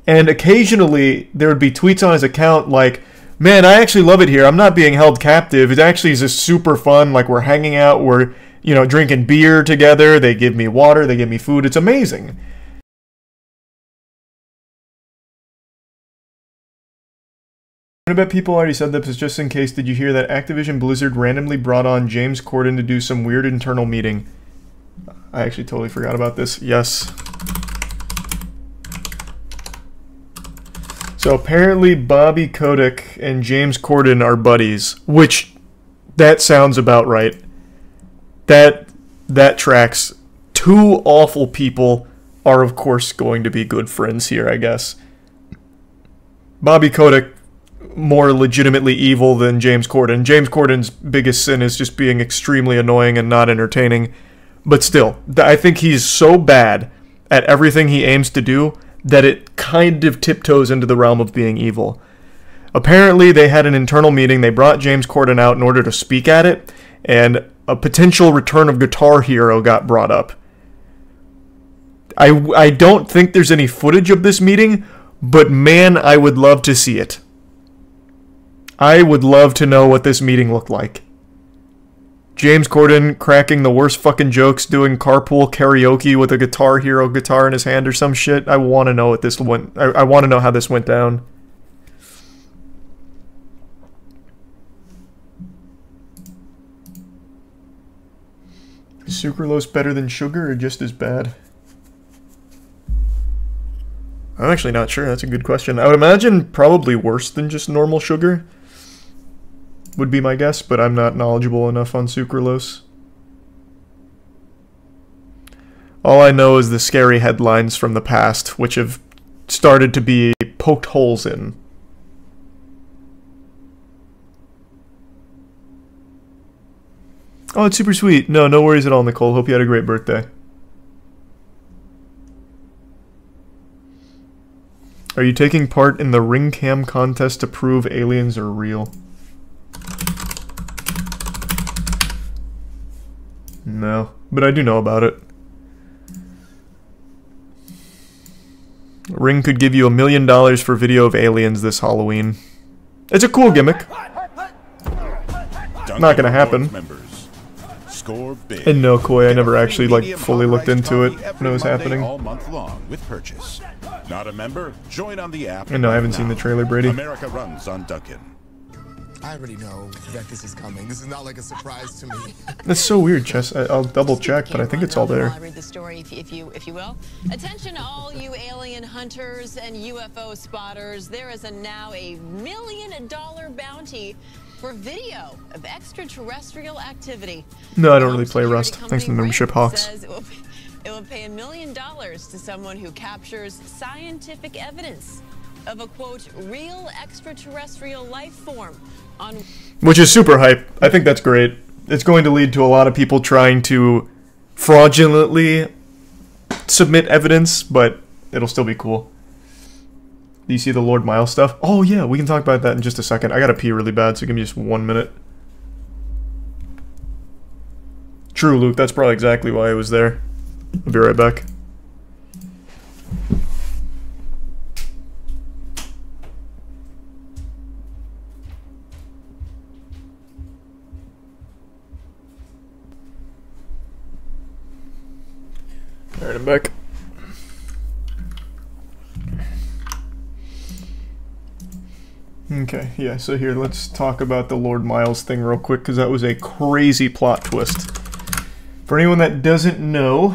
And occasionally there would be tweets on his account like, man, I actually love it here. I'm not being held captive. It actually is just super fun. Like, we're hanging out, we're, you know, drinking beer together. They give me water, they give me food. It's amazing. I bet people already said this, just in case. Did you hear that Activision Blizzard randomly brought on James Corden to do some weird internal meeting? I actually totally forgot about this. Yes. So apparently Bobby Kotick and James Corden are buddies, which that sounds about right. That tracks. Two awful people are of course going to be good friends here, I guess. Bobby Kotick, more legitimately evil than James Corden. James Corden's biggest sin is just being extremely annoying and not entertaining. But still, I think he's so bad at everything he aims to do that it kind of tiptoes into the realm of being evil. Apparently, they had an internal meeting. They brought James Corden out in order to speak at it, and a potential return of Guitar Hero got brought up. I don't think there's any footage of this meeting, but man, I would love to see it. I would love to know what this meeting looked like. James Corden cracking the worst fucking jokes, doing carpool karaoke with a Guitar Hero guitar in his hand or some shit. I want to know what this went. I want to know how this went down. Is sucralose better than sugar or just as bad? I'm actually not sure. That's a good question. I would imagine probably worse than just normal sugar would be my guess, but I'm not knowledgeable enough on sucralose. All I know is the scary headlines from the past, which have started to be poked holes in. Oh, it's super sweet. No worries at all, Nicole. Hope you had a great birthday. Are you taking part in the ring cam contest to prove aliens are real? No, but I do know about it. Ring could give you $1 million for video of aliens this Halloween. It's a cool gimmick. Not gonna happen. And no, Koi, I never actually like fully looked into it when it was happening. All month long with purchase. Not a member? Join on the app. And no, I haven't seen the trailer, Brady. America runs on Duncan. I already know that this is coming. This is not like a surprise to me. That's so weird, Chess. I'll double check, but I think it's all there. I'll read the story if you will. Attention all you alien hunters and UFO spotters. There is now a $1 million bounty for video of extraterrestrial activity. No, I don't really play Rust. Thanks to the membership, Hawks. It will pay $1 million to someone who captures scientific evidence of a, quote, real extraterrestrial life form on... Which is super hype. I think that's great. It's going to lead to a lot of people trying to fraudulently submit evidence, but it'll still be cool. Do you see the Lord Miles stuff? Oh yeah, we can talk about that in just a second. I gotta pee really bad, so give me just 1 minute. True, Luke, that's probably exactly why I was there. I'll be right back. Alright, I'm back. Okay, yeah, so here, let's talk about the Lord Miles thing real quick, because that was a crazy plot twist. For anyone that doesn't know,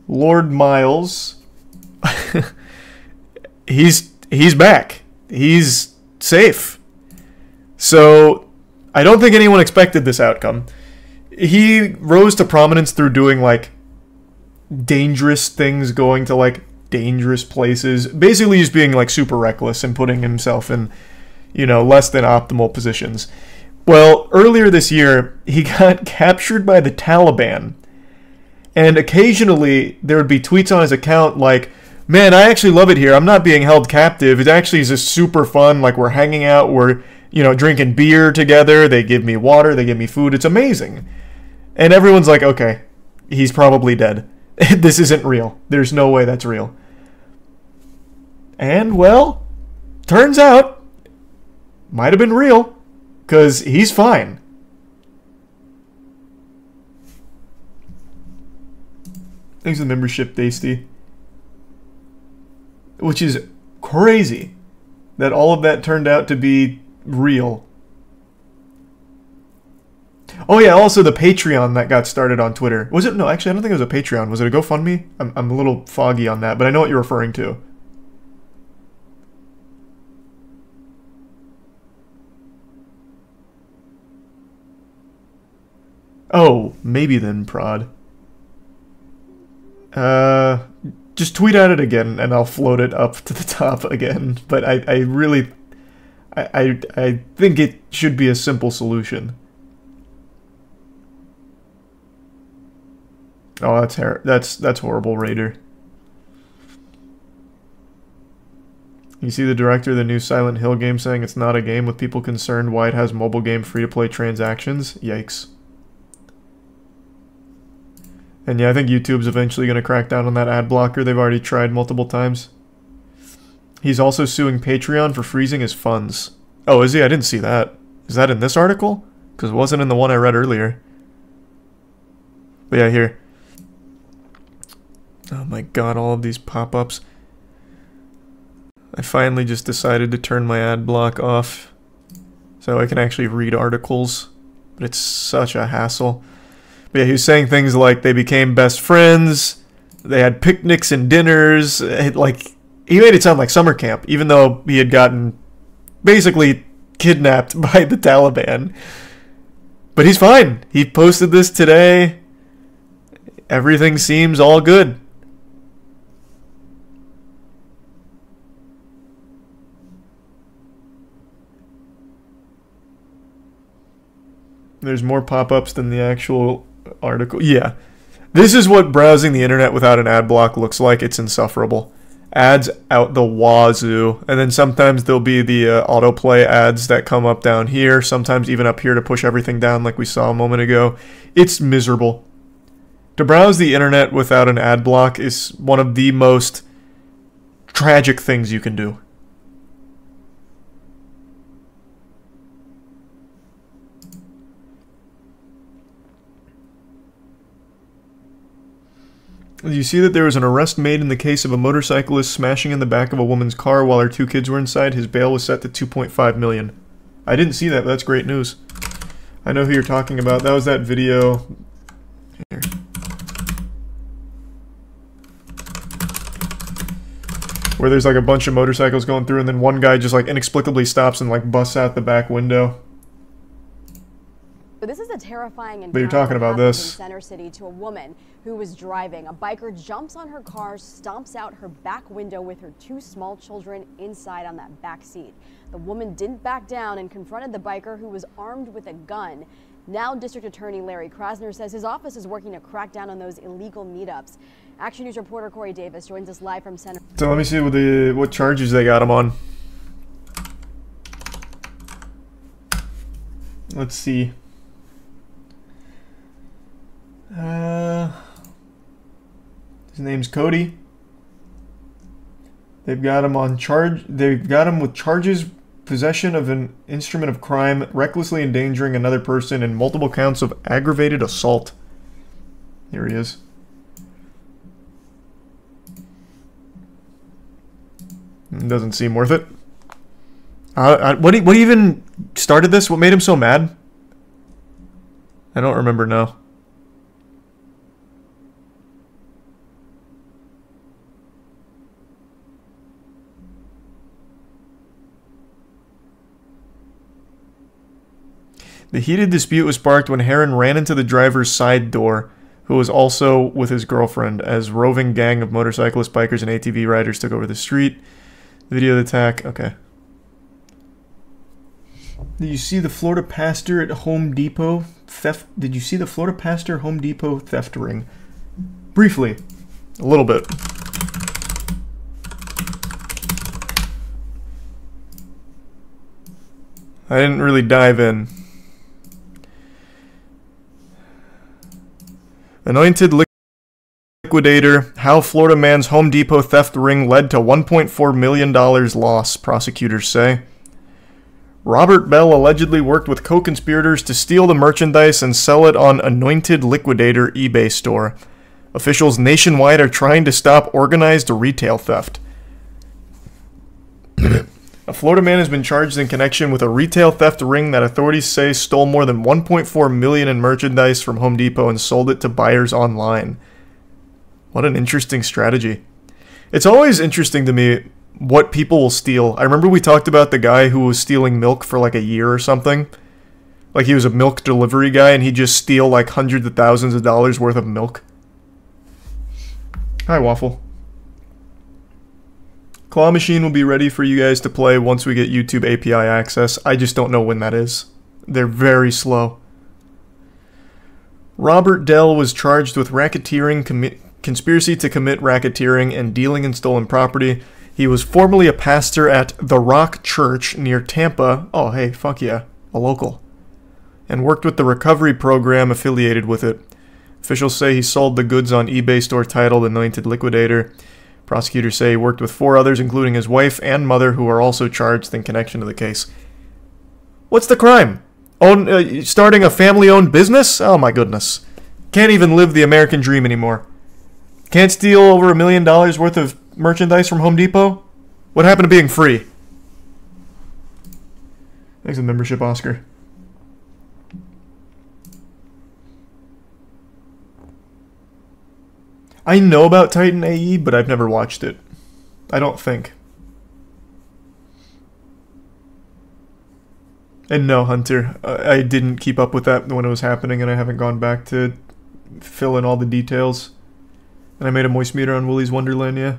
Lord Miles, he's back. He's safe. So, I don't think anyone expected this outcome. He rose to prominence through doing, like, dangerous things, going to, like, dangerous places. Basically just being, like, super reckless and putting himself in, you know, less than optimal positions. Well, earlier this year, he got captured by the Taliban. And occasionally, there would be tweets on his account like, man, I actually love it here. I'm not being held captive. It actually is just super fun. Like, we're hanging out. We're, you know, drinking beer together. They give me water. They give me food. It's amazing. And everyone's like, okay, he's probably dead. This isn't real. There's no way that's real. And, well, turns out, might have been real, because he's fine. Thanks for the membership, Dasty. Which is crazy that all of that turned out to be real. Oh yeah, also the Patreon that got started on Twitter. Was it? No, actually I don't think it was a Patreon. Was it a GoFundMe? I'm a little foggy on that, but I know what you're referring to. Oh, maybe then, Prod. Just tweet at it again, and I'll float it up to the top again. But I really, I think it should be a simple solution. Oh, that's horrible, Raider. You see the director of the new Silent Hill game saying it's not a game with people concerned why it has mobile game free-to-play transactions? Yikes. And yeah, I think YouTube's eventually going to crack down on that ad blocker. They've already tried multiple times. He's also suing Patreon for freezing his funds. Oh, is he? I didn't see that. Is that in this article? Because it wasn't in the one I read earlier. But yeah, here. Oh my god, all of these pop-ups. I finally just decided to turn my ad block off so I can actually read articles. But it's such a hassle. But yeah, he was saying things like they became best friends, they had picnics and dinners, like, he made it sound like summer camp, even though he had gotten basically kidnapped by the Taliban. But he's fine. He posted this today. Everything seems all good. There's more pop-ups than the actual article. Yeah. This is what browsing the internet without an ad block looks like. It's insufferable. Ads out the wazoo. And then sometimes there'll be the autoplay ads that come up down here. Sometimes even up here to push everything down like we saw a moment ago. It's miserable. To browse the internet without an ad block is one of the most tragic things you can do. You see that there was an arrest made in the case of a motorcyclist smashing in the back of a woman's car while her 2 kids were inside. His bail was set to $2.5 million. I didn't see that, but that's great news. I know who you're talking about. That was that video. Here. Where there's like a bunch of motorcycles going through and then one guy just like inexplicably stops and like busts out the back window. This is a terrifying encounter. But you're talking about this. In Center City to a woman who was driving. A biker jumps on her car, stomps out her back window with her 2 small children inside on that back seat. The woman didn't back down and confronted the biker, who was armed with a gun. Now District Attorney Larry Krasner says his office is working to crack down on those illegal meetups. Action News reporter Corey Davis joins us live from Center. So let me see what charges they got him on. Let's see. His name's Cody. They've got him on charge. They've got him with charges: possession of an instrument of crime, recklessly endangering another person, and multiple counts of aggravated assault. Here he is. Doesn't seem worth it. What even started this? What made him so mad? I don't remember now. The heated dispute was sparked when Heron ran into the driver's side door, who was also with his girlfriend, as roving gang of motorcyclists, bikers, and ATV riders took over the street. The video of the attack. Okay. Did you see the Florida pastor at Home Depot theft? Did you see the Florida pastor Home Depot theft ring? Briefly. A little bit. I didn't really dive in. Anointed liquid Liquidator, how Florida man's Home Depot theft ring led to $1.4 million loss, prosecutors say. Robert Bell allegedly worked with co-conspirators to steal the merchandise and sell it on Anointed Liquidator eBay store. Officials nationwide are trying to stop organized retail theft. A Florida man has been charged in connection with a retail theft ring that authorities say stole more than $1.4 million in merchandise from Home Depot and sold it to buyers online. What an interesting strategy. It's always interesting to me what people will steal. I remember we talked about the guy who was stealing milk for like a year or something. Like he was a milk delivery guy and he'd just steal like hundreds of thousands of dollars worth of milk. Hi, Waffle. Claw Machine will be ready for you guys to play once we get YouTube API access. I just don't know when that is. They're very slow. Robert Dell was charged with racketeering, conspiracy to commit racketeering, and dealing in stolen property. He was formerly a pastor at The Rock Church near Tampa. Oh, hey, fuck yeah, a local. And worked with the recovery program affiliated with it. Officials say he sold the goods on eBay store titled Anointed Liquidator. Prosecutors say he worked with 4 others, including his wife and mother, who are also charged in connection to the case. What's the crime? Starting a family-owned business? Oh my goodness. Can't even live the American dream anymore. Can't steal over $1 million worth of merchandise from Home Depot? What happened to being free? Thanks for the membership, Oscar. I know about Titan AE, but I've never watched it. I don't think. And no, Hunter, I didn't keep up with that when it was happening, and I haven't gone back to fill in all the details. And I made a moist meter on Willy's Wonderland, yeah.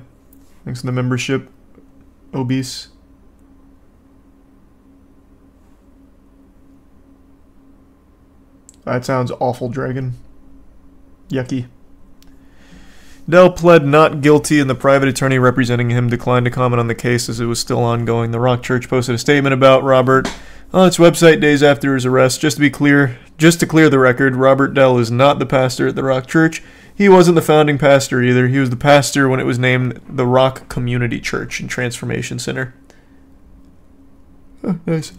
Thanks for the membership, Obese. That sounds awful, Dragon. Yucky. Dell pled not guilty, and the private attorney representing him declined to comment on the case as it was still ongoing. The Rock Church posted a statement about Robert on its website days after his arrest. Just to clear the record, Robert Dell is not the pastor at the Rock Church. He wasn't the founding pastor either. He was the pastor when it was named the Rock Community Church and Transformation Center. Oh, nice.